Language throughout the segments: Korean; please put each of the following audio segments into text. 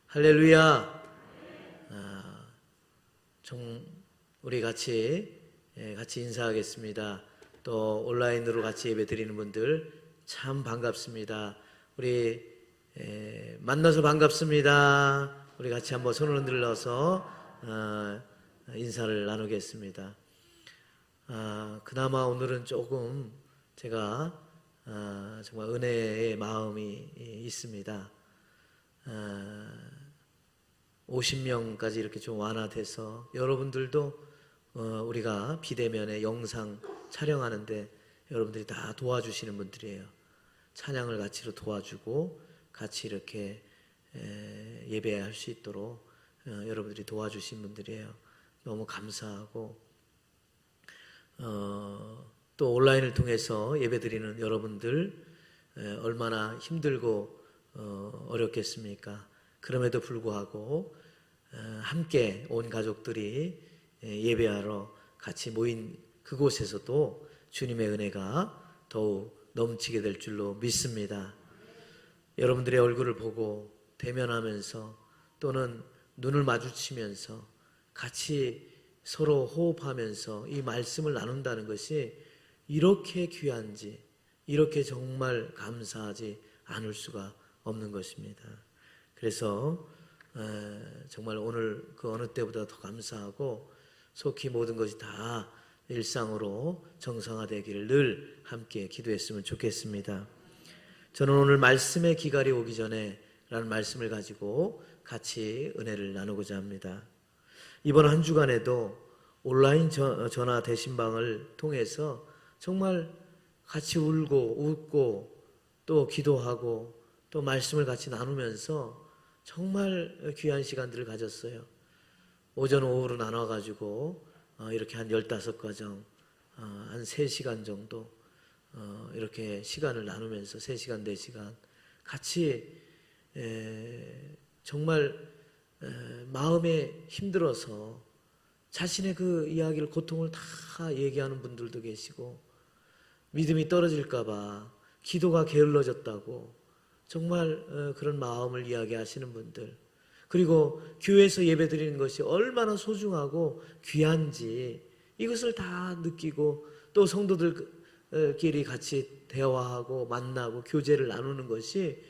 할렐루야. 우리 같이 인사하겠습니다. 또 온라인으로 같이 예배 드리는 분들 참 반갑습니다. 우리 만나서 반갑습니다. 우리 같이 한번 손을 흔들어서 인사를 나누겠습니다. 그나마 오늘은 조금 제가 정말 은혜의 마음이 있습니다. 50명까지 이렇게 좀 완화돼서 여러분들도 우리가 비대면에 영상 촬영하는데 여러분들이 다 도와주시는 분들이에요. 찬양을 같이 도와주고 같이 이렇게 예배할 수 있도록 여러분들이 도와주신 분들이에요. 너무 감사하고 또 온라인을 통해서 예배드리는 여러분들 얼마나 힘들고 어렵겠습니까? 그럼에도 불구하고 함께 온 가족들이 예배하러 같이 모인 그곳에서도 주님의 은혜가 더욱 넘치게 될 줄로 믿습니다. 여러분들의 얼굴을 보고 대면하면서 또는 눈을 마주치면서 같이 서로 호흡하면서 이 말씀을 나눈다는 것이 이렇게 귀한지, 이렇게 정말 감사하지 않을 수가 없는 것입니다. 그래서 정말 오늘 그 어느 때보다 더 감사하고 속히 모든 것이 다 일상으로 정상화되기를 늘 함께 기도했으면 좋겠습니다. 저는 오늘 말씀의 기갈이 오기 전에 라는 말씀을 가지고 같이 은혜를 나누고자 합니다. 이번 한 주간에도 온라인 전화 대신방을 통해서 정말 같이 울고 웃고 또 기도하고 또 말씀을 같이 나누면서 정말 귀한 시간들을 가졌어요. 오전 오후로 나눠가지고 이렇게 한 15가정 한 3시간 정도 이렇게 시간을 나누면서 3시간 4시간 같이 정말 마음에 힘들어서 자신의 그 이야기를 고통을 다 얘기하는 분들도 계시고 믿음이 떨어질까봐 기도가 게을러졌다고 정말 그런 마음을 이야기하시는 분들, 그리고 교회에서 예배드리는 것이 얼마나 소중하고 귀한지 이것을 다 느끼고 또 성도들끼리 같이 대화하고 만나고 교제를 나누는 것이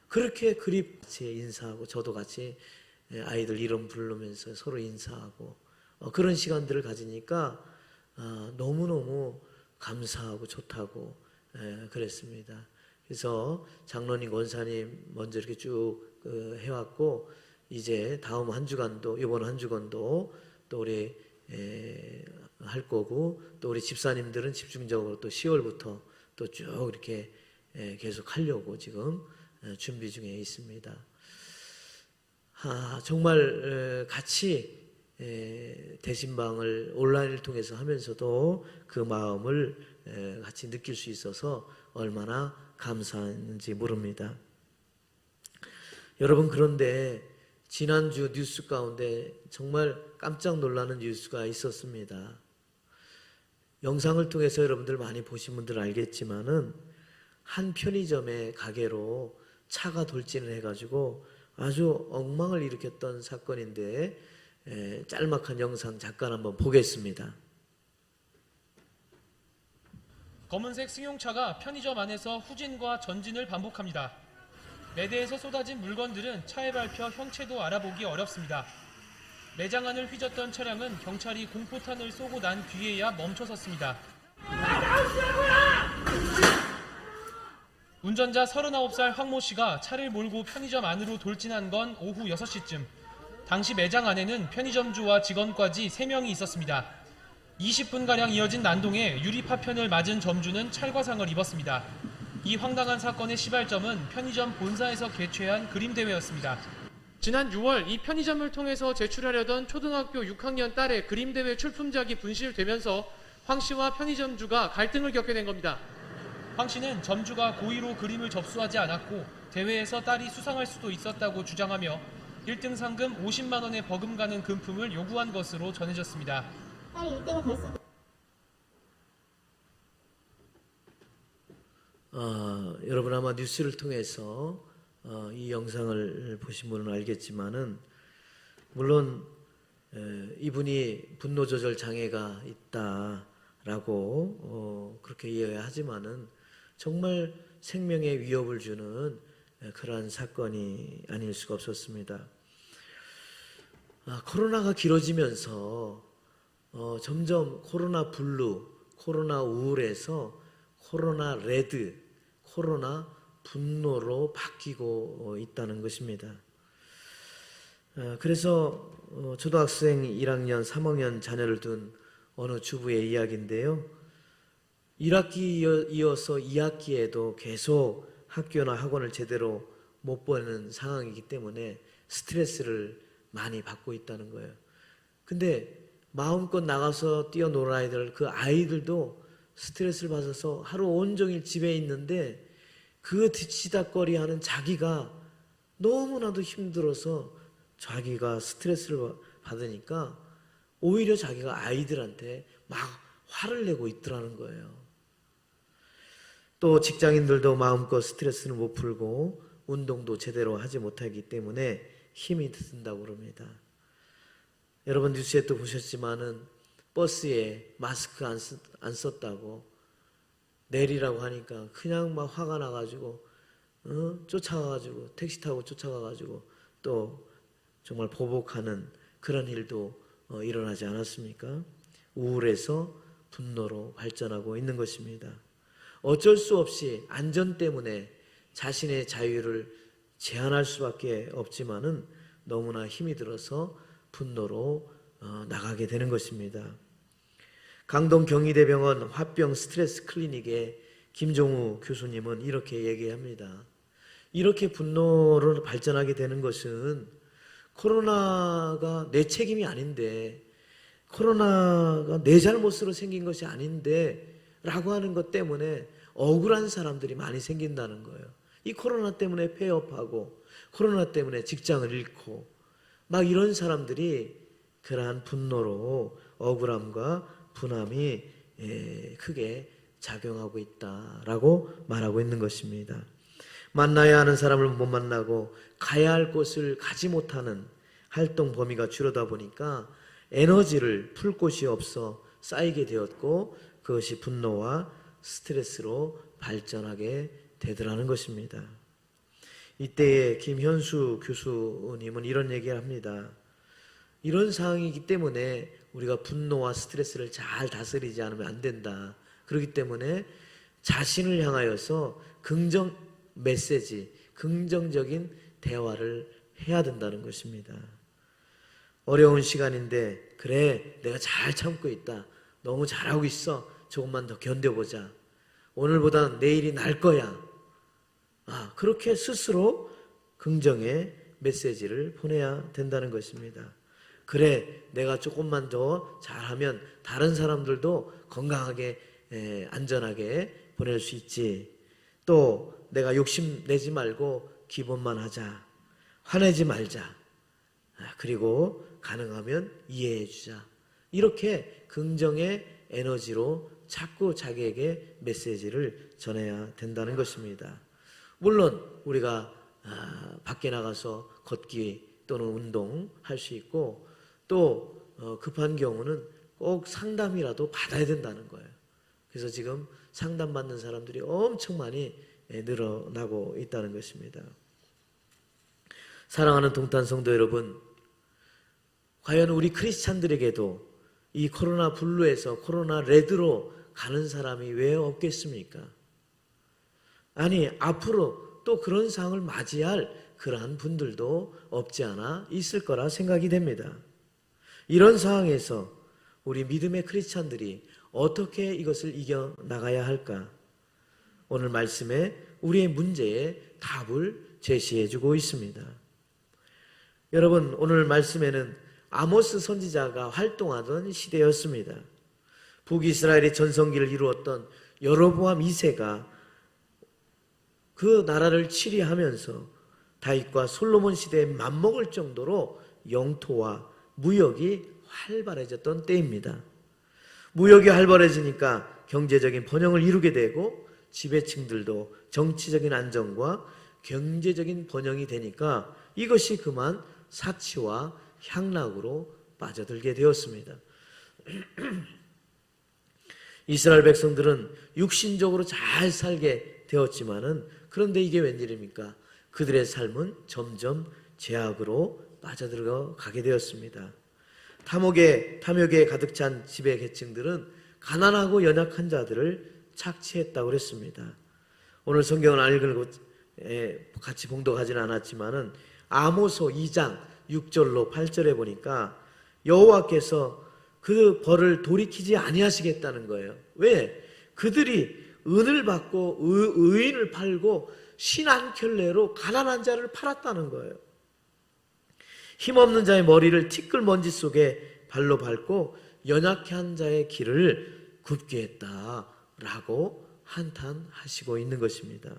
그렇게 같이 인사하고 저도 같이 아이들 이름 부르면서 서로 인사하고 그런 시간들을 가지니까 너무너무 감사하고 좋다고 그랬습니다. 그래서 장로님, 권사님 먼저 이렇게 쭉 해왔고 이제 다음 한 주간도 이번 한 주간도 또 우리 할 거고 또 우리 집사님들은 집중적으로 또 10월부터 또 쭉 이렇게 계속 하려고 지금 준비 중에 있습니다. 정말 같이 대신방을 온라인을 통해서 하면서도 그 마음을 같이 느낄 수 있어서 얼마나 감사한지 모릅니다. 여러분, 그런데 지난주 뉴스 가운데 정말 깜짝 놀라는 뉴스가 있었습니다. 영상을 통해서 여러분들 많이 보신 분들 알겠지만은 한 편의점의 가게로 차가 돌진을 해가지고 아주 엉망을 일으켰던 사건인데 짤막한 영상 잠깐 한번 보겠습니다. 검은색 승용차가 편의점 안에서 후진과 전진을 반복합니다. 매대에서 쏟아진 물건들은 차에 밟혀 형체도 알아보기 어렵습니다. 매장 안을 휘젓던 차량은 경찰이 공포탄을 쏘고 난 뒤에야 멈춰섰습니다. 운전자 39살 황모 씨가 차를 몰고 편의점 안으로 돌진한 건 오후 6시쯤. 당시 매장 안에는 편의점주와 직원까지 3명이 있었습니다. 20분가량 이어진 난동에 유리 파편을 맞은 점주는 찰과상을 입었습니다. 이 황당한 사건의 시발점은 편의점 본사에서 개최한 그림대회였습니다. 지난 6월 이 편의점을 통해서 제출하려던 초등학교 6학년 딸의 그림대회 출품작이 분실되면서 황 씨와 편의점주가 갈등을 겪게 된 겁니다. 황 씨는 점주가 고의로 그림을 접수하지 않았고 대회에서 딸이 수상할 수도 있었다고 주장하며 1등 상금 50만 원에 버금가는 금품을 요구한 것으로 전해졌습니다. 딸이 1등을 벌써 여러분 아마 뉴스를 통해서 이 영상을 보신 분은 알겠지만은 물론 이분이 분노 조절 장애가 있다라고 그렇게 이해하지만은 정말 생명에 위협을 주는 그러한 사건이 아닐 수가 없었습니다. 코로나가 길어지면서 점점 코로나 블루, 코로나 우울에서 코로나 레드, 코로나 분노로 바뀌고 있다는 것입니다. 그래서 초등학생 1학년, 3학년 자녀를 둔 어느 주부의 이야기인데요. 1학기 이어서 2학기에도 계속 학교나 학원을 제대로 못 보는 상황이기 때문에 스트레스를 많이 받고 있다는 거예요. 근데 마음껏 나가서 뛰어놀 아이들, 그 아이들도 스트레스를 받아서 하루 온종일 집에 있는데 그 뒤치다꺼리 하는 자기가 너무나도 힘들어서 자기가 스트레스를 받으니까 오히려 자기가 아이들한테 막 화를 내고 있더라는 거예요. 또 직장인들도 마음껏 스트레스를 못 풀고 운동도 제대로 하지 못하기 때문에 힘이 든다고 그럽니다. 여러분 뉴스에 또 보셨지만은 버스에 마스크 안 썼다고 내리라고 하니까 그냥 막 화가 나가지고 쫓아가가지고 택시 타고 쫓아가가지고 또 정말 보복하는 그런 일도 일어나지 않았습니까? 우울에서 분노로 발전하고 있는 것입니다. 어쩔 수 없이 안전 때문에 자신의 자유를 제한할 수밖에 없지만은 너무나 힘이 들어서 분노로 나가게 되는 것입니다. 강동 경희대병원 화병 스트레스 클리닉의 김종우 교수님은 이렇게 얘기합니다. 이렇게 분노로 발전하게 되는 것은 코로나가 내 책임이 아닌데, 코로나가 내 잘못으로 생긴 것이 아닌데 라고 하는 것 때문에 억울한 사람들이 많이 생긴다는 거예요. 이 코로나 때문에 폐업하고 코로나 때문에 직장을 잃고 막 이런 사람들이 그러한 분노로 억울함과 분함이 크게 작용하고 있다라고 말하고 있는 것입니다. 만나야 하는 사람을 못 만나고 가야 할 곳을 가지 못하는 활동 범위가 줄어다 보니까 에너지를 풀 곳이 없어 쌓이게 되었고 그것이 분노와 스트레스로 발전하게 되더라는 것입니다. 이때에 김현수 교수님은 이런 얘기를 합니다. 이런 상황이기 때문에 우리가 분노와 스트레스를 잘 다스리지 않으면 안 된다. 그렇기 때문에 자신을 향하여서 긍정 메시지, 긍정적인 대화를 해야 된다는 것입니다. 어려운 시간인데 그래 내가 잘 참고 있다. 너무 잘하고 있어. 조금만 더 견뎌보자. 오늘보다 내일이 날 거야. 그렇게 스스로 긍정의 메시지를 보내야 된다는 것입니다. 그래 내가 조금만 더 잘하면 다른 사람들도 건강하게 안전하게 보낼 수 있지. 또 내가 욕심내지 말고 기본만 하자. 화내지 말자. 그리고 가능하면 이해해 주자. 이렇게 긍정의 에너지로 자꾸 자기에게 메시지를 전해야 된다는 것입니다. 물론 우리가 밖에 나가서 걷기 또는 운동할 수 있고 또 급한 경우는 꼭 상담이라도 받아야 된다는 거예요. 그래서 지금 상담받는 사람들이 엄청 많이 늘어나고 있다는 것입니다. 사랑하는 동탄 성도 여러분, 과연 우리 크리스찬들에게도 이 코로나 블루에서 코로나 레드로 가는 사람이 왜 없겠습니까? 아니 앞으로 또 그런 상황을 맞이할 그러한 분들도 없지 않아 있을 거라 생각이 됩니다. 이런 상황에서 우리 믿음의 크리스찬들이 어떻게 이것을 이겨나가야 할까? 오늘 말씀에 우리의 문제에 답을 제시해주고 있습니다. 여러분 오늘 말씀에는 아모스 선지자가 활동하던 시대였습니다. 북이스라엘의 전성기를 이루었던 여로보암 2세가 그 나라를 치리하면서 다윗과 솔로몬 시대에 맞먹을 정도로 영토와 무역이 활발해졌던 때입니다. 무역이 활발해지니까 경제적인 번영을 이루게 되고 지배층들도 정치적인 안정과 경제적인 번영이 되니까 이것이 그만 사치와 향락으로 빠져들게 되었습니다. 이스라엘 백성들은 육신적으로 잘 살게 되었지만은 그런데 이게 웬일입니까? 그들의 삶은 점점 죄악으로 빠져들어 가게 되었습니다. 탐욕에 가득 찬 지배 계층들은 가난하고 연약한 자들을 착취했다고 그랬습니다. 오늘 성경은 안 읽고 같이 봉독하지는 않았지만은 아모스 2장 6절로 8절에 보니까 여호와께서 그 벌을 돌이키지 아니하시겠다는 거예요. 왜? 그들이 은을 받고 의인을 팔고 신 한 켤레로 가난한 자를 팔았다는 거예요. 힘없는 자의 머리를 티끌 먼지 속에 발로 밟고 연약한 자의 길을 굽게 했다라고 한탄하시고 있는 것입니다.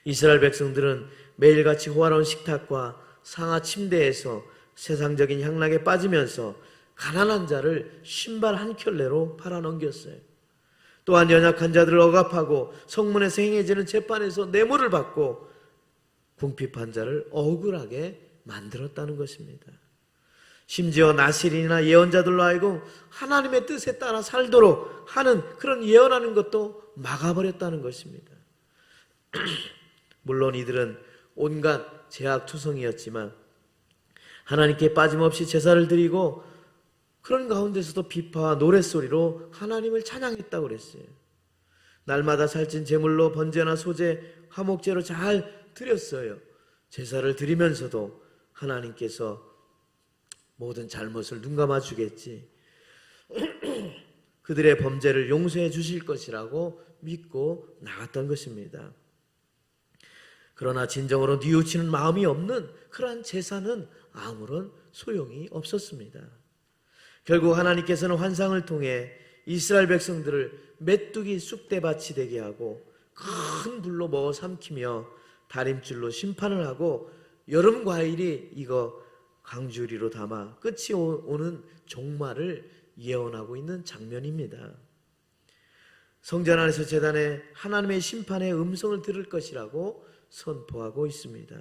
이스라엘 백성들은 매일같이 호화로운 식탁과 상하 침대에서 세상적인 향락에 빠지면서 가난한 자를 신발 한 켤레로 팔아넘겼어요. 또한 연약한 자들을 억압하고 성문에서 행해지는 재판에서 뇌물을 받고 궁핍한 자를 억울하게 만들었다는 것입니다. 심지어 나실인이나 예언자들로 하여금 하나님의 뜻에 따라 살도록 하는 그런 예언하는 것도 막아버렸다는 것입니다. 물론 이들은 온갖 죄악투성이었지만 하나님께 빠짐없이 제사를 드리고 그런 가운데서도 비파와 노랫소리로 하나님을 찬양했다고 그랬어요. 날마다 살찐 제물로 번제나 소제, 화목제로 잘 드렸어요. 제사를 드리면서도 하나님께서 모든 잘못을 눈감아 주겠지. 그들의 범죄를 용서해 주실 것이라고 믿고 나갔던 것입니다. 그러나 진정으로 뉘우치는 마음이 없는 그러한 제사는 아무런 소용이 없었습니다. 결국 하나님께서는 환상을 통해 이스라엘 백성들을 메뚜기 쑥대밭이 되게 하고 큰 불로 먹어 삼키며 다림줄로 심판을 하고 여름 과일이 이거 강주리로 담아 끝이 오는 종말을 예언하고 있는 장면입니다. 성전 안에서 제단에 하나님의 심판의 음성을 들을 것이라고 선포하고 있습니다.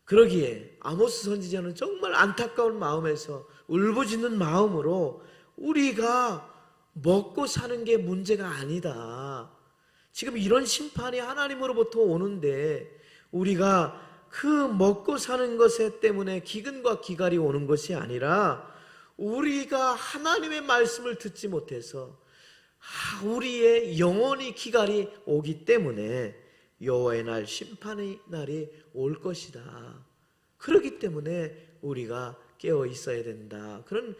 그러기에 아모스 선지자는 정말 안타까운 마음에서 울부짖는 마음으로 우리가 먹고 사는 게 문제가 아니다. 지금 이런 심판이 하나님으로부터 오는데 우리가 그 먹고 사는 것 때문에 기근과 기갈이 오는 것이 아니라 우리가 하나님의 말씀을 듣지 못해서 우리의 영혼이 기갈이 오기 때문에 여호와의 날 심판의 날이 올 것이다. 그렇기 때문에 우리가 깨어 있어야 된다. 그런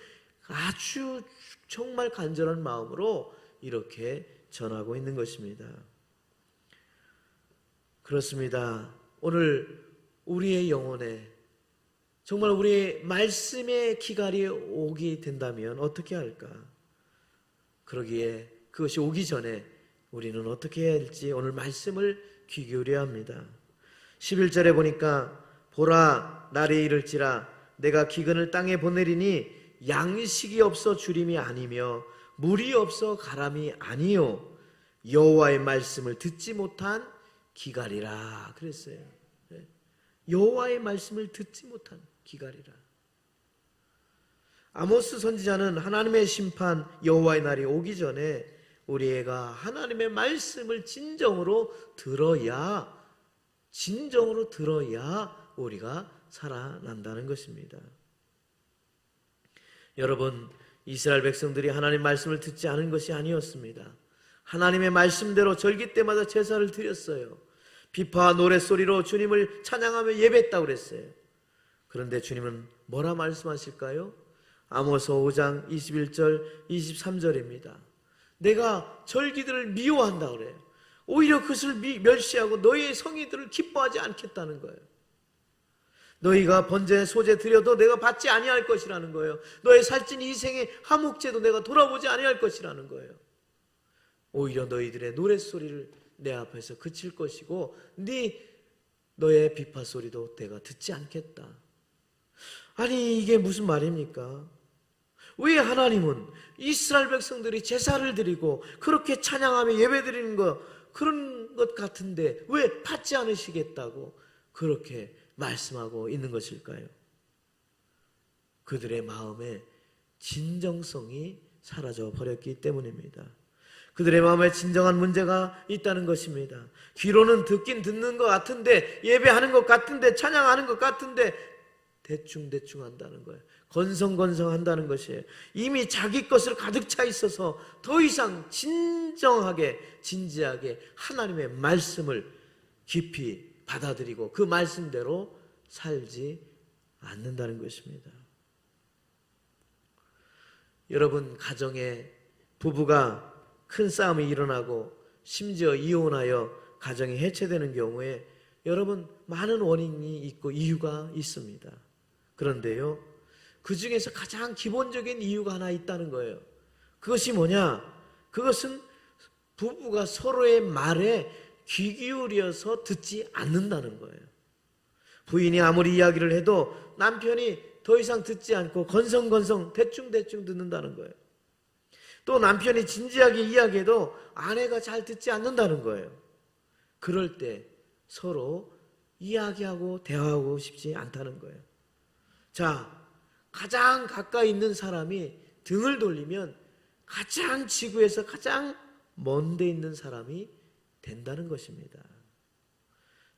아주 정말 간절한 마음으로 이렇게 전하고 있는 것입니다. 그렇습니다. 오늘 우리의 영혼에 정말 우리의 말씀의 기갈이 오게 된다면 어떻게 할까? 그러기에 그것이 오기 전에 우리는 어떻게 해야 할지 오늘 말씀을 귀 기울여야 합니다. 11절에 보니까 보라 날이 이를지라 내가 기근을 땅에 보내리니 양식이 없어 주림이 아니며 물이 없어 가람이 아니요 여호와의 말씀을 듣지 못한 기갈이라 그랬어요. 여호와의 말씀을 듣지 못한 기갈이라. 아모스 선지자는 하나님의 심판 여호와의 날이 오기 전에 우리가 하나님의 말씀을 진정으로 들어야 우리가 살아난다는 것입니다. 여러분, 이스라엘 백성들이 하나님 말씀을 듣지 않은 것이 아니었습니다. 하나님의 말씀대로 절기 때마다 제사를 드렸어요. 비파와 노랫소리로 주님을 찬양하며 예배했다고 그랬어요. 그런데 주님은 뭐라 말씀하실까요? 아모스 5장 21절 23절입니다. 내가 절기들을 미워한다 그래요. 오히려 그것을 멸시하고 너희의 성의들을 기뻐하지 않겠다는 거예요. 너희가 번제 소제 드려도 내가 받지 아니할 것이라는 거예요. 너의 살찐 이생의 화목제도 내가 돌아보지 아니할 것이라는 거예요. 오히려 너희들의 노랫소리를 내 앞에서 그칠 것이고 너의 비파 소리도 내가 듣지 않겠다. 아니 이게 무슨 말입니까? 왜 하나님은 이스라엘 백성들이 제사를 드리고 그렇게 찬양하며 예배드리는 거 그런 것 같은데 왜 받지 않으시겠다고 그렇게 말씀하고 있는 것일까요? 그들의 마음에 진정성이 사라져 버렸기 때문입니다. 그들의 마음에 진정한 문제가 있다는 것입니다. 귀로는 듣긴 듣는 것 같은데, 예배하는 것 같은데, 찬양하는 것 같은데 대충 한다는 거예요. 건성건성 한다는 것이에요. 이미 자기 것을 가득 차 있어서 더 이상 진지하게 하나님의 말씀을 깊이 받아들이고 그 말씀대로 살지 않는다는 것입니다. 여러분, 가정에 부부가 큰 싸움이 일어나고 심지어 이혼하여 가정이 해체되는 경우에 여러분, 많은 원인이 있고 이유가 있습니다. 그런데요, 그 중에서 가장 기본적인 이유가 하나 있다는 거예요. 그것이 뭐냐? 그것은 부부가 서로의 말에 귀 기울여서 듣지 않는다는 거예요. 부인이 아무리 이야기를 해도 남편이 더 이상 듣지 않고 건성건성 대충 듣는다는 거예요. 또 남편이 진지하게 이야기해도 아내가 잘 듣지 않는다는 거예요. 그럴 때 서로 이야기하고 대화하고 싶지 않다는 거예요. 자, 가장 가까이 있는 사람이 등을 돌리면 가장 지구에서 가장 먼 데 있는 사람이 된다는 것입니다.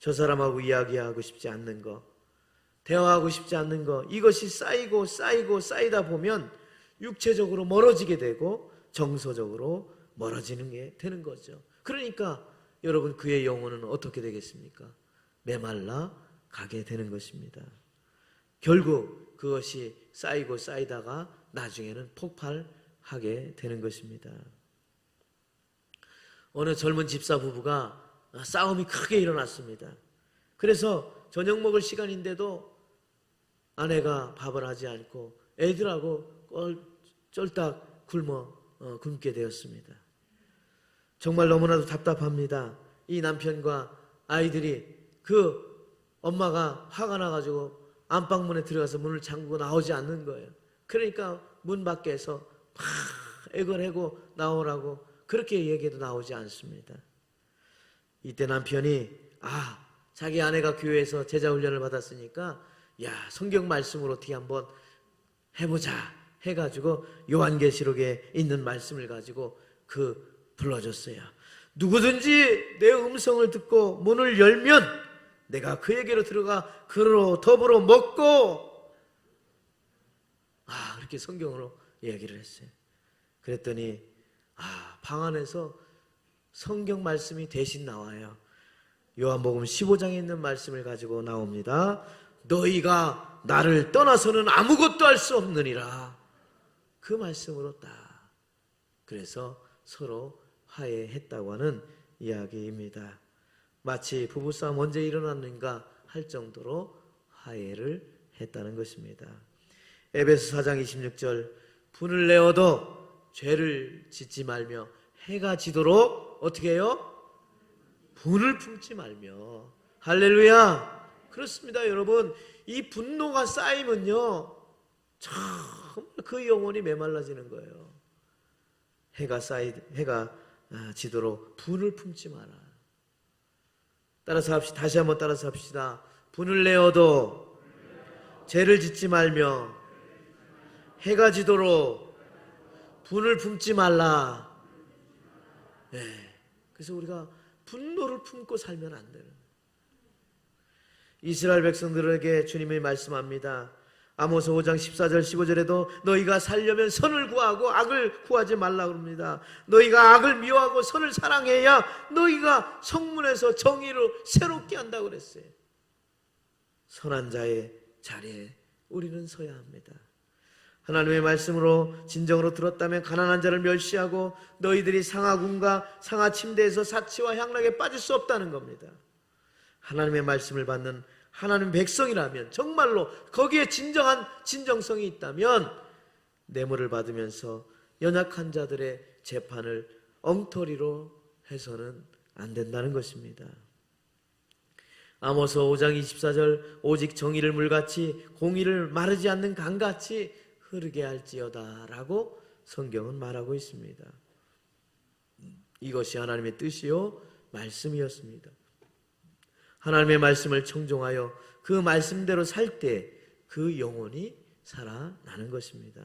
저 사람하고 이야기하고 싶지 않는 거, 대화하고 싶지 않는 거, 이것이 쌓이다 보면 육체적으로 멀어지게 되고 정서적으로 멀어지는 게 되는 거죠. 그러니까 여러분, 그의 영혼은 어떻게 되겠습니까? 메말라 가게 되는 것입니다. 결국 그것이 쌓이다가 나중에는 폭발하게 되는 것입니다. 어느 젊은 집사 부부가 싸움이 크게 일어났습니다. 그래서 저녁 먹을 시간인데도 아내가 밥을 하지 않고 애들하고 쫄딱 굶게 되었습니다. 정말 너무나도 답답합니다. 이 남편과 아이들이 그 엄마가 화가 나가지고 안방문에 들어가서 문을 잠그고 나오지 않는 거예요. 그러니까 문 밖에서 막 애걸해고 나오라고 그렇게 얘기해도 나오지 않습니다. 이때 남편이 자기 아내가 교회에서 제자훈련을 받았으니까 성경 말씀으로 어떻게 한번 해보자 해가지고 요한계시록에 있는 말씀을 가지고 불러줬어요. 누구든지 내 음성을 듣고 문을 열면 내가 그에게로 들어가 그로 더불어 먹고 그렇게 성경으로 이야기를 했어요. 그랬더니 방 안에서 성경 말씀이 대신 나와요. 요한복음 15장에 있는 말씀을 가지고 나옵니다. 너희가 나를 떠나서는 아무것도 할 수 없느니라. 그 말씀으로 딱 그래서 서로 화해했다고 하는 이야기입니다. 마치 부부싸움 언제 일어났는가 할 정도로 화해를 했다는 것입니다. 에베소 4장 26절 분을 내어도 죄를 짓지 말며 해가 지도록 어떻게 해요? 분을 품지 말며. 할렐루야. 그렇습니다. 여러분, 이 분노가 쌓이면요 정말 그 영혼이 메말라지는 거예요. 해가 지도록 분을 품지 마라. 따라서 합시다. 다시 한번 따라서 합시다. 분을 내어도 죄를 짓지 말며 해가 지도록 분을 품지 말라. 그래서 우리가 분노를 품고 살면 안 되는 거예요. 이스라엘 백성들에게 주님이 말씀합니다. 아모스 5장 14절 15절에도 너희가 살려면 선을 구하고 악을 구하지 말라 그럽니다. 너희가 악을 미워하고 선을 사랑해야 너희가 성문에서 정의를 새롭게 한다고 그랬어요. 선한 자의 자리에 우리는 서야 합니다. 하나님의 말씀으로 진정으로 들었다면 가난한 자를 멸시하고 너희들이 상하군과 상하침대에서 사치와 향락에 빠질 수 없다는 겁니다. 하나님의 말씀을 받는 하나님 백성이라면 정말로 거기에 진정한 진정성이 있다면 뇌물을 받으면서 연약한 자들의 재판을 엉터리로 해서는 안 된다는 것입니다. 아모스 5장 24절 오직 정의를 물같이 공의를 마르지 않는 강같이 흐르게 할지어다 라고 성경은 말하고 있습니다. 이것이 하나님의 뜻이요 말씀이었습니다. 하나님의 말씀을 청종하여 그 말씀대로 살 때 그 영혼이 살아나는 것입니다.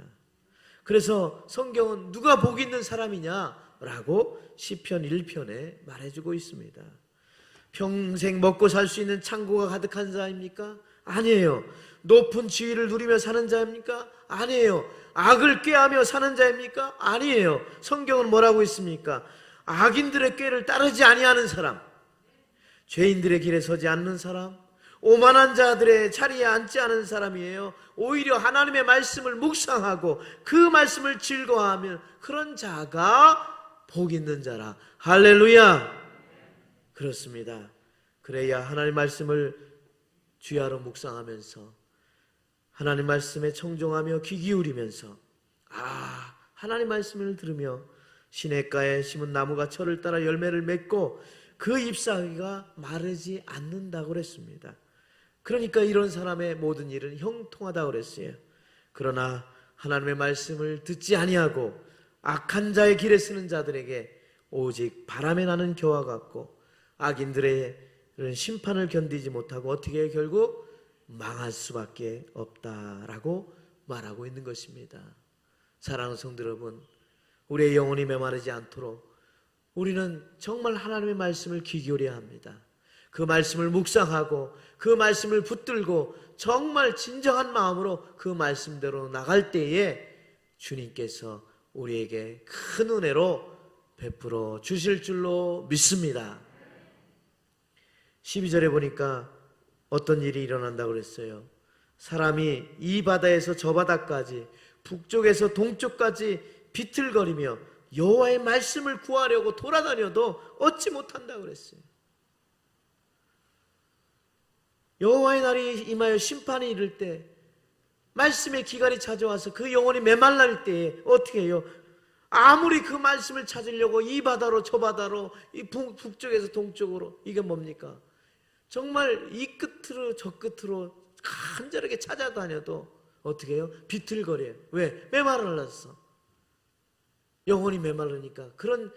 그래서 성경은 누가 복 있는 사람이냐라고 시편 1편에 말해주고 있습니다. 평생 먹고 살 수 있는 창고가 가득한 자입니까? 아니에요. 높은 지위를 누리며 사는 자입니까? 아니에요. 악을 꾀하며 사는 자입니까? 아니에요. 성경은 뭐라고 있습니까? 악인들의 꾀를 따르지 아니하는 사람, 죄인들의 길에 서지 않는 사람, 오만한 자들의 자리에 앉지 않은 사람이에요. 오히려 하나님의 말씀을 묵상하고 그 말씀을 즐거워하면 그런 자가 복 있는 자라. 할렐루야. 그렇습니다. 그래야 하나님 말씀을 주야로 묵상하면서 하나님 말씀에 청종하며 귀 기울이면서 하나님 말씀을 들으며 시냇가에 심은 나무가 철을 따라 열매를 맺고 그 잎사귀가 마르지 않는다고 그랬습니다. 그러니까 이런 사람의 모든 일은 형통하다고 그랬어요. 그러나 하나님의 말씀을 듣지 아니하고 악한 자의 길에 쓰는 자들에게 오직 바람에 나는 겨와 같고 악인들의 심판을 견디지 못하고 어떻게 해요? 결국 망할 수밖에 없다라고 말하고 있는 것입니다. 사랑하는 성도 여러분, 우리의 영혼이 메마르지 않도록 우리는 정말 하나님의 말씀을 귀 기울여야 합니다. 그 말씀을 묵상하고 그 말씀을 붙들고 정말 진정한 마음으로 그 말씀대로 나갈 때에 주님께서 우리에게 큰 은혜로 베풀어 주실 줄로 믿습니다. 12절에 보니까 어떤 일이 일어난다고 그랬어요. 사람이 이 바다에서 저 바다까지 북쪽에서 동쪽까지 비틀거리며 여호와의 말씀을 구하려고 돌아다녀도 얻지 못한다고 그랬어요. 여호와의 날이 임하여 심판이 이를 때 말씀의 기간이 찾아와서 그 영혼이 메말랄 때에 어떻게 해요? 아무리 그 말씀을 찾으려고 이 바다로 저 바다로 이 북쪽에서 동쪽으로 이게 뭡니까? 정말 이 끝으로 저 끝으로 간절하게 찾아다녀도 어떻게 해요? 비틀거려요. 왜? 메말랐어. 영혼이 메말르니까 그런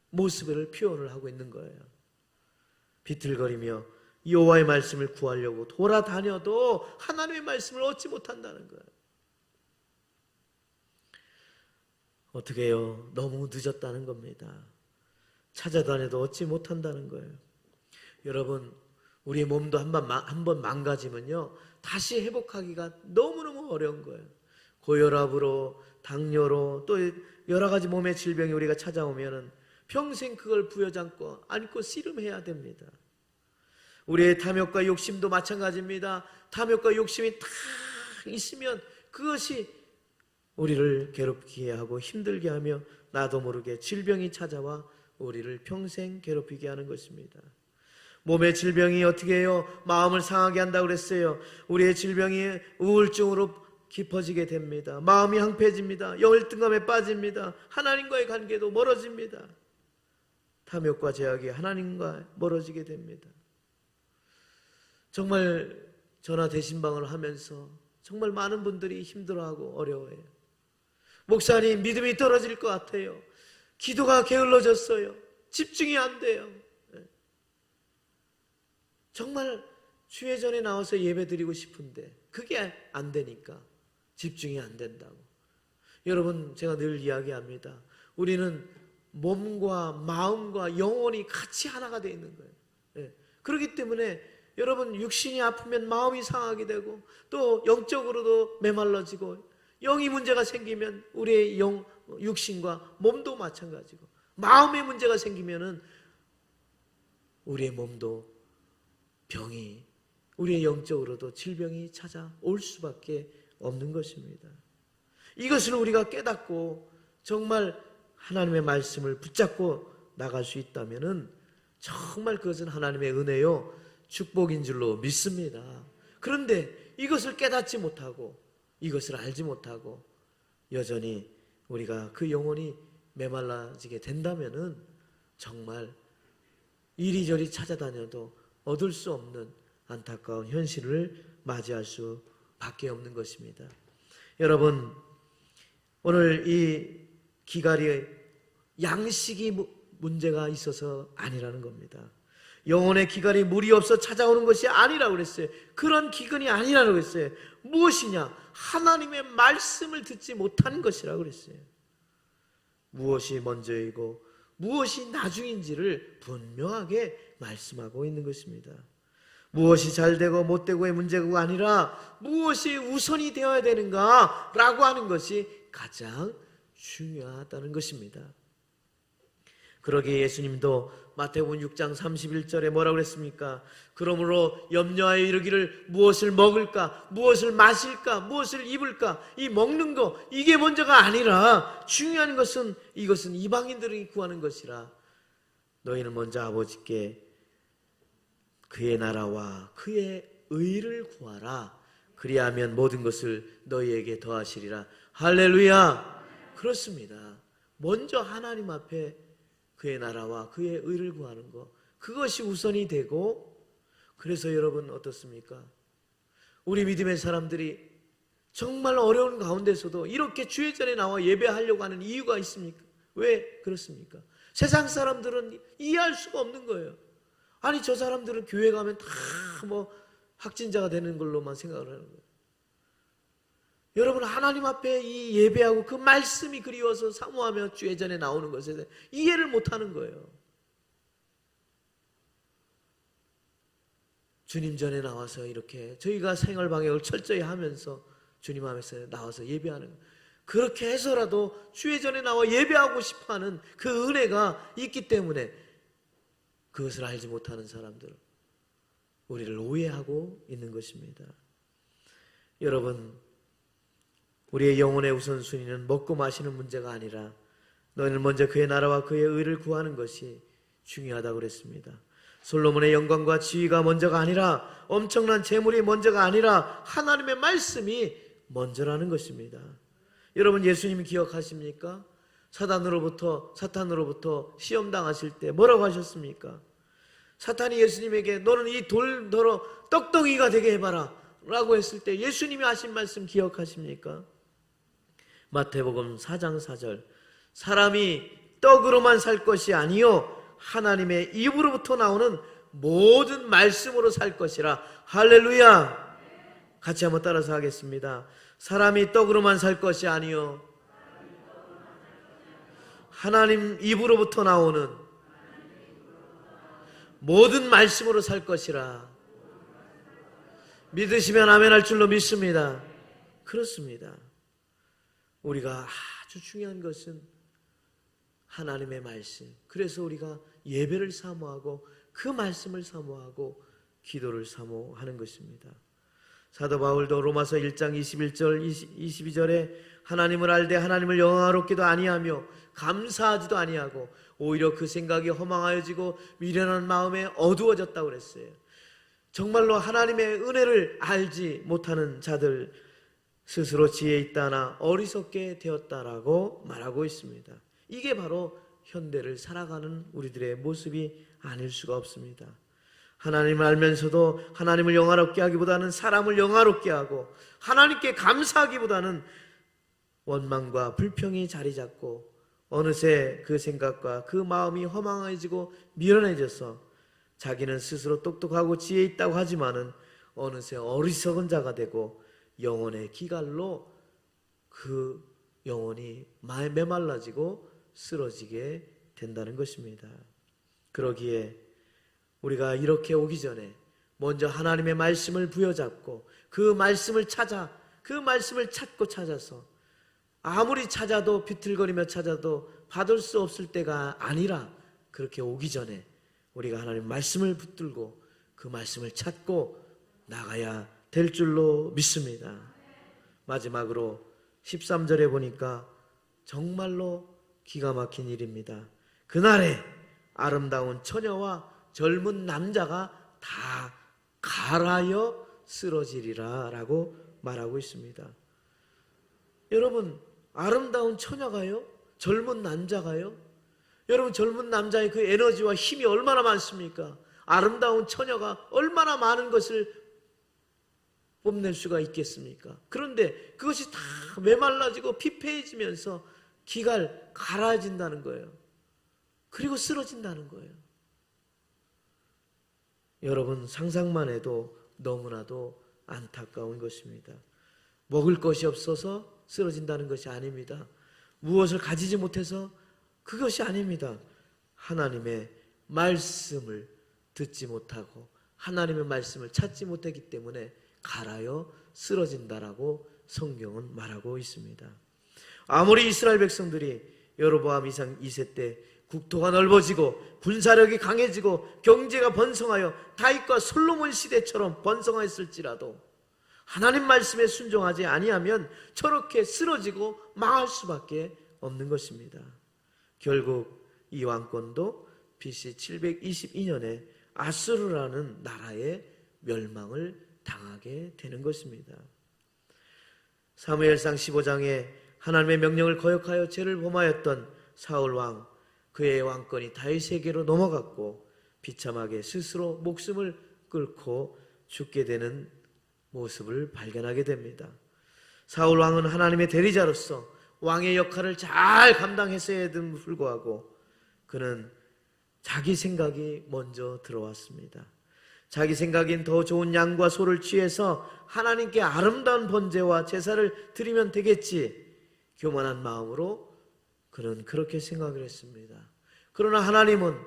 모습을 표현을 하고 있는 거예요. 비틀거리며 여호와의 말씀을 구하려고 돌아다녀도 하나님의 말씀을 얻지 못한다는 거예요. 어떻게 해요? 너무 늦었다는 겁니다. 찾아다녀도 얻지 못한다는 거예요. 여러분, 우리의 몸도 한 번 망가지면요 다시 회복하기가 너무너무 어려운 거예요. 고혈압으로, 당뇨로, 또 여러 가지 몸의 질병이 우리가 찾아오면은 평생 그걸 부여잡고 안고 씨름해야 됩니다. 우리의 탐욕과 욕심도 마찬가지입니다. 탐욕과 욕심이 다 있으면 그것이 우리를 괴롭게 하고 힘들게 하며 나도 모르게 질병이 찾아와 우리를 평생 괴롭히게 하는 것입니다. 몸의 질병이 어떻게 해요? 마음을 상하게 한다고 그랬어요. 우리의 질병이 우울증으로 깊어지게 됩니다. 마음이 황폐해집니다. 열등감에 빠집니다. 하나님과의 관계도 멀어집니다. 탐욕과 죄악이 하나님과 멀어지게 됩니다. 정말 전화 대신방을 하면서 정말 많은 분들이 힘들어하고 어려워해요. 목사님, 믿음이 떨어질 것 같아요. 기도가 게을러졌어요. 집중이 안 돼요. 정말 주회전에 나와서 예배드리고 싶은데 그게 안 되니까 집중이 안 된다고. 여러분, 제가 늘 이야기합니다. 우리는 몸과 마음과 영혼이 같이 하나가 되어 있는 거예요. 그렇기 때문에 여러분, 육신이 아프면 마음이 상하게 되고 또 영적으로도 메말라지고 영이 문제가 생기면 우리의 육신과 몸도 마찬가지고 마음의 문제가 생기면은 우리의 몸도 병이, 우리의 영적으로도 질병이 찾아올 수밖에 없는 것입니다. 이것을 우리가 깨닫고 정말 하나님의 말씀을 붙잡고 나갈 수 있다면은 정말 그것은 하나님의 은혜요 축복인 줄로 믿습니다. 그런데 이것을 깨닫지 못하고 이것을 알지 못하고 여전히 우리가 그 영혼이 메말라지게 된다면은 정말 이리저리 찾아다녀도 얻을 수 없는 안타까운 현실을 맞이할 수밖에 없는 것입니다. 여러분, 오늘 이 기갈이 양식이 문제가 있어서 아니라는 겁니다. 영혼의 기근이 무리 없어 찾아오는 것이 아니라고 그랬어요. 그런 기근이 아니라고 그랬어요. 무엇이냐? 하나님의 말씀을 듣지 못하는 것이라고 그랬어요. 무엇이 먼저이고 무엇이 나중인지를 분명하게 말씀하고 있는 것입니다. 무엇이 잘되고 못되고의 문제가 아니라 무엇이 우선이 되어야 되는가 라고 하는 것이 가장 중요하다는 것입니다. 그러기에 예수님도 마태복음 6장 31절에 뭐라고 그랬습니까? 그러므로 염려하여 이르기를 무엇을 먹을까, 무엇을 마실까, 무엇을 입을까, 이 먹는 거 이게 먼저가 아니라 중요한 것은 이것은 이방인들이 구하는 것이라 너희는 먼저 아버지께 그의 나라와 그의 의를 구하라. 그리하면 모든 것을 너희에게 더하시리라. 할렐루야. 그렇습니다. 먼저 하나님 앞에 그의 나라와 그의 의를 구하는 것, 그것이 우선이 되고, 그래서 여러분 어떻습니까? 우리 믿음의 사람들이 정말 어려운 가운데서도 이렇게 주의 전에 나와 예배하려고 하는 이유가 있습니까? 왜 그렇습니까? 세상 사람들은 이해할 수가 없는 거예요. 아니 저 사람들은 교회 가면 다 뭐 확진자가 되는 걸로만 생각을 하는 거예요. 여러분 하나님 앞에 이 예배하고 그 말씀이 그리워서 사모하며 주의 전에 나오는 것에 대해 이해를 못하는 거예요. 주님 전에 나와서 이렇게 저희가 생활 방역을 철저히 하면서 주님 앞에서 나와서 예배하는 거예요. 그렇게 해서라도 주의 전에 나와 예배하고 싶어하는 그 은혜가 있기 때문에 그것을 알지 못하는 사람들은 우리를 오해하고 있는 것입니다. 여러분, 우리의 영혼의 우선순위는 먹고 마시는 문제가 아니라 너희는 먼저 그의 나라와 그의 의를 구하는 것이 중요하다고 그랬습니다. 솔로몬의 영광과 지위가 먼저가 아니라 엄청난 재물이 먼저가 아니라 하나님의 말씀이 먼저라는 것입니다. 여러분 예수님이 기억하십니까? 사탄으로부터 시험당하실 때 뭐라고 하셨습니까? 사탄이 예수님에게 너는 이 돌더러 떡덩이가 되게 해봐라 라고 했을 때 예수님이 하신 말씀 기억하십니까? 마태복음 4장 4절 사람이 떡으로만 살 것이 아니요 하나님의 입으로부터 나오는 모든 말씀으로 살 것이라. 할렐루야. 같이 한번 따라서 하겠습니다. 사람이 떡으로만 살 것이 아니요 하나님 입으로부터 나오는 모든 말씀으로 살 것이라. 믿으시면 아멘 할 줄로 믿습니다. 그렇습니다. 우리가 아주 중요한 것은 하나님의 말씀. 그래서 우리가 예배를 사모하고 그 말씀을 사모하고 기도를 사모하는 것입니다. 사도 바울도 로마서 1장 21절 22절에 하나님을 알되 하나님을 영화롭게도 아니하며 감사하지도 아니하고 오히려 그 생각이 허망하여지고 미련한 마음에 어두워졌다고 그랬어요. 정말로 하나님의 은혜를 알지 못하는 자들 스스로 지혜 있다나 어리석게 되었다라고 말하고 있습니다. 이게 바로 현대를 살아가는 우리들의 모습이 아닐 수가 없습니다. 하나님을 알면서도 하나님을 영화롭게 하기보다는 사람을 영화롭게 하고 하나님께 감사하기보다는 원망과 불평이 자리 잡고 어느새 그 생각과 그 마음이 허망해지고 미련해져서 자기는 스스로 똑똑하고 지혜 있다고 하지만은 어느새 어리석은 자가 되고 영혼의 기갈로 그 영혼이 메말라지고 쓰러지게 된다는 것입니다. 그러기에 우리가 이렇게 오기 전에 먼저 하나님의 말씀을 부여잡고 그 말씀을 찾고 찾아서 아무리 찾아도 비틀거리며 찾아도 받을 수 없을 때가 아니라 그렇게 오기 전에 우리가 하나님 말씀을 붙들고 그 말씀을 찾고 나가야 될 줄로 믿습니다. 마지막으로 13절에 보니까 정말로 기가 막힌 일입니다. 그날에 아름다운 처녀와 젊은 남자가 다 갈아여 쓰러지리라 라고 말하고 있습니다. 여러분 아름다운 처녀가요? 젊은 남자가요? 여러분 젊은 남자의 그 에너지와 힘이 얼마나 많습니까? 아름다운 처녀가 얼마나 많은 것을 뽐낼 수가 있겠습니까? 그런데 그것이 다 메말라지고 피폐해지면서 갈아진다는 거예요. 그리고 쓰러진다는 거예요. 여러분, 상상만 해도 너무나도 안타까운 것입니다. 먹을 것이 없어서 쓰러진다는 것이 아닙니다. 무엇을 가지지 못해서 그것이 아닙니다. 하나님의 말씀을 듣지 못하고 하나님의 말씀을 찾지 못했기 때문에 갈아여 쓰러진다라고 성경은 말하고 있습니다. 아무리 이스라엘 백성들이 여로보암 2세 때 국토가 넓어지고 군사력이 강해지고 경제가 번성하여 다윗과 솔로몬 시대처럼 번성하였을지라도 하나님 말씀에 순종하지 아니하면 저렇게 쓰러지고 망할 수밖에 없는 것입니다. 결국 이 왕권도 BC 722년에 아수르라는 나라의 멸망을 당하게 되는 것입니다. 사무엘상 15장에 하나님의 명령을 거역하여 죄를 범하였던 사울 왕, 그의 왕권이 다윗에게로 넘어갔고 비참하게 스스로 목숨을 끊고 죽게 되는 모습을 발견하게 됩니다. 사울 왕은 하나님의 대리자로서 왕의 역할을 잘 감당했어야 됨에도 불구하고 그는 자기 생각이 먼저 들어왔습니다. 자기 생각인 더 좋은 양과 소를 취해서 하나님께 아름다운 번제와 제사를 드리면 되겠지, 교만한 마음으로 그는 그렇게 생각을 했습니다. 그러나 하나님은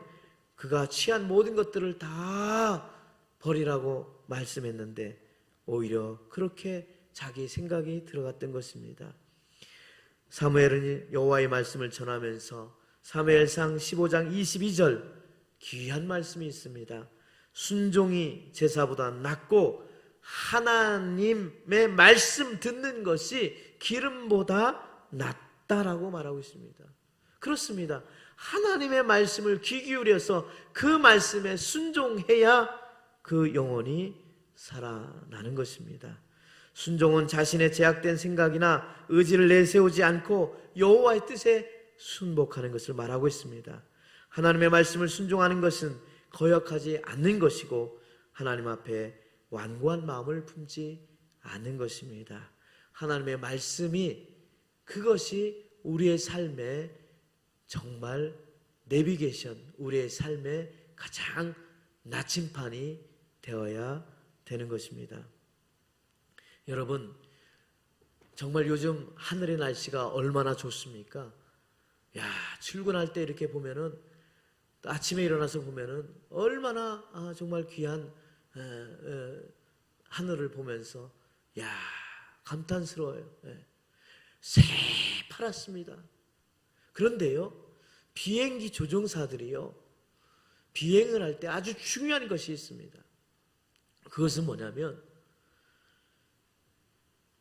그가 취한 모든 것들을 다 버리라고 말씀했는데 오히려 그렇게 자기 생각이 들어갔던 것입니다. 사무엘은 여호와의 말씀을 전하면서 사무엘상 15장 22절 귀한 말씀이 있습니다. 순종이 제사보다 낫고 하나님의 말씀 듣는 것이 기름보다 낫다라고 말하고 있습니다. 그렇습니다. 하나님의 말씀을 귀 기울여서 그 말씀에 순종해야 그 영혼이 살아나는 것입니다. 순종은 자신의 제약된 생각이나 의지를 내세우지 않고 여호와의 뜻에 순복하는 것을 말하고 있습니다. 하나님의 말씀을 순종하는 것은 거역하지 않는 것이고 하나님 앞에 완고한 마음을 품지 않는 것입니다. 하나님의 말씀이 그것이 우리의 삶의 정말 내비게이션, 우리의 삶의 가장 나침판이 되어야 되는 것입니다. 여러분, 정말 요즘 하늘의 날씨가 얼마나 좋습니까? 출근할 때 이렇게 보면은 아침에 일어나서 보면은 얼마나 정말 귀한 하늘을 보면서 감탄스러워요. 새파랗습니다. 그런데요, 비행기 조종사들이요, 비행을 할 때 아주 중요한 것이 있습니다. 그것은 뭐냐면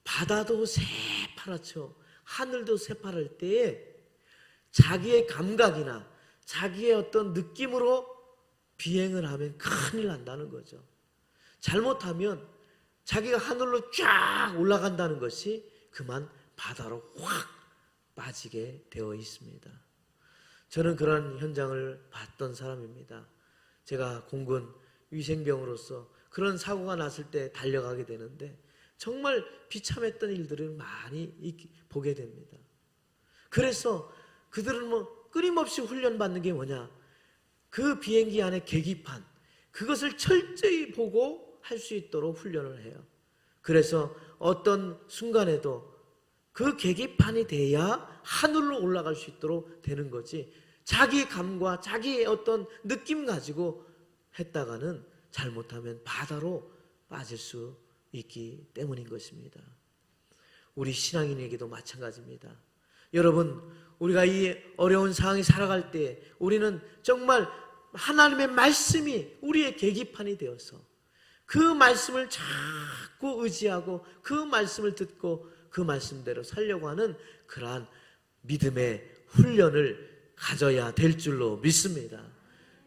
바다도 새파랗죠. 하늘도 새파랄 때에 자기의 감각이나 자기의 어떤 느낌으로 비행을 하면 큰일 난다는 거죠. 잘못하면 자기가 하늘로 쫙 올라간다는 것이 그만 바다로 확 빠지게 되어 있습니다. 저는 그런 현장을 봤던 사람입니다. 제가 공군 위생병으로서 그런 사고가 났을 때 달려가게 되는데 정말 비참했던 일들을 많이 보게 됩니다. 그래서 그들은 끊임없이 훈련받는 게 뭐냐, 그 비행기 안에 계기판, 그것을 철저히 보고 할 수 있도록 훈련을 해요. 그래서 어떤 순간에도 그 계기판이 돼야 하늘로 올라갈 수 있도록 되는 거지, 자기 감과 자기의 어떤 느낌 가지고 했다가는 잘못하면 바다로 빠질 수 있기 때문인 것입니다. 우리 신앙인에게도 마찬가지입니다. 여러분, 우리가 이 어려운 상황에 살아갈 때 우리는 정말 하나님의 말씀이 우리의 계기판이 되어서 그 말씀을 자꾸 의지하고 그 말씀을 듣고 그 말씀대로 살려고 하는 그러한 믿음의 훈련을 가져야 될 줄로 믿습니다.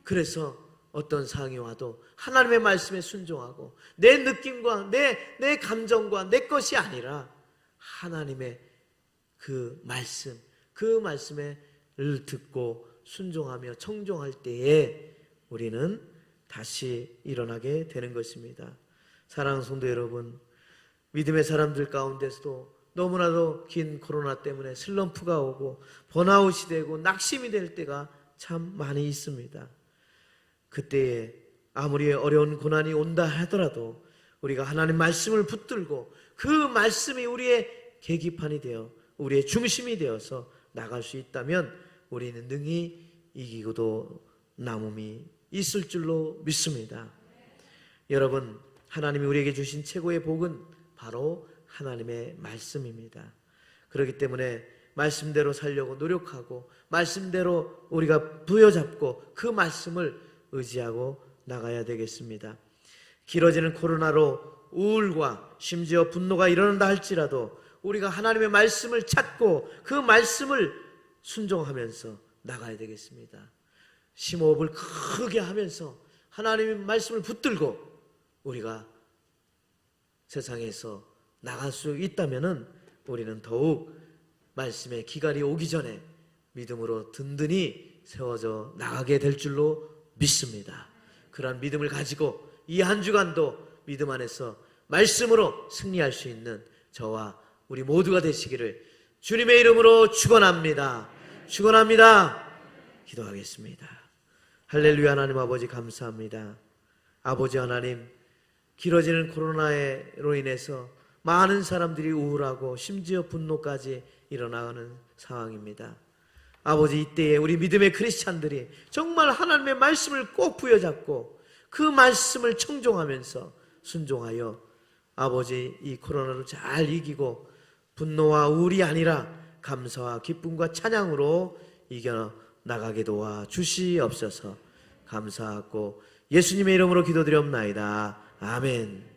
그래서 어떤 상황이 와도 하나님의 말씀에 순종하고 내 느낌과 내 감정과 내 것이 아니라 하나님의 그 말씀을 듣고 순종하며 청종할 때에 우리는 다시 일어나게 되는 것입니다. 사랑하는 성도 여러분, 믿음의 사람들 가운데서도 너무나도 긴 코로나 때문에 슬럼프가 오고 번아웃이 되고 낙심이 될 때가 참 많이 있습니다. 그때에 아무리 어려운 고난이 온다 하더라도 우리가 하나님 말씀을 붙들고 그 말씀이 우리의 계기판이 되어 우리의 중심이 되어서 나갈 수 있다면 우리는 능히 이기고도 남음이 있을 줄로 믿습니다. 여러분, 하나님이 우리에게 주신 최고의 복은 바로 하나님의 말씀입니다. 그렇기 때문에 말씀대로 살려고 노력하고 말씀대로 우리가 부여잡고 그 말씀을 의지하고 나가야 되겠습니다. 길어지는 코로나로 우울과 심지어 분노가 일어난다 할지라도 우리가 하나님의 말씀을 찾고 그 말씀을 순종하면서 나가야 되겠습니다. 심호흡을 크게 하면서 하나님의 말씀을 붙들고 우리가 세상에서 나갈 수 있다면 우리는 더욱 말씀의 기갈이 오기 전에 믿음으로 든든히 세워져 나가게 될 줄로 믿습니다. 그러한 믿음을 가지고 이 한 주간도 믿음 안에서 말씀으로 승리할 수 있는 저와 우리 모두가 되시기를 주님의 이름으로 축원합니다. 축원합니다. 기도하겠습니다. 할렐루야. 하나님 아버지 감사합니다. 아버지 하나님, 길어지는 코로나로 인해서 많은 사람들이 우울하고 심지어 분노까지 일어나는 상황입니다. 아버지, 이때에 우리 믿음의 크리스찬들이 정말 하나님의 말씀을 꼭 부여잡고 그 말씀을 청종하면서 순종하여 아버지 이 코로나를 잘 이기고 분노와 우울이 아니라 감사와 기쁨과 찬양으로 이겨나가게 도와 주시옵소서. 감사하고 예수님의 이름으로 기도드리옵나이다. 아멘.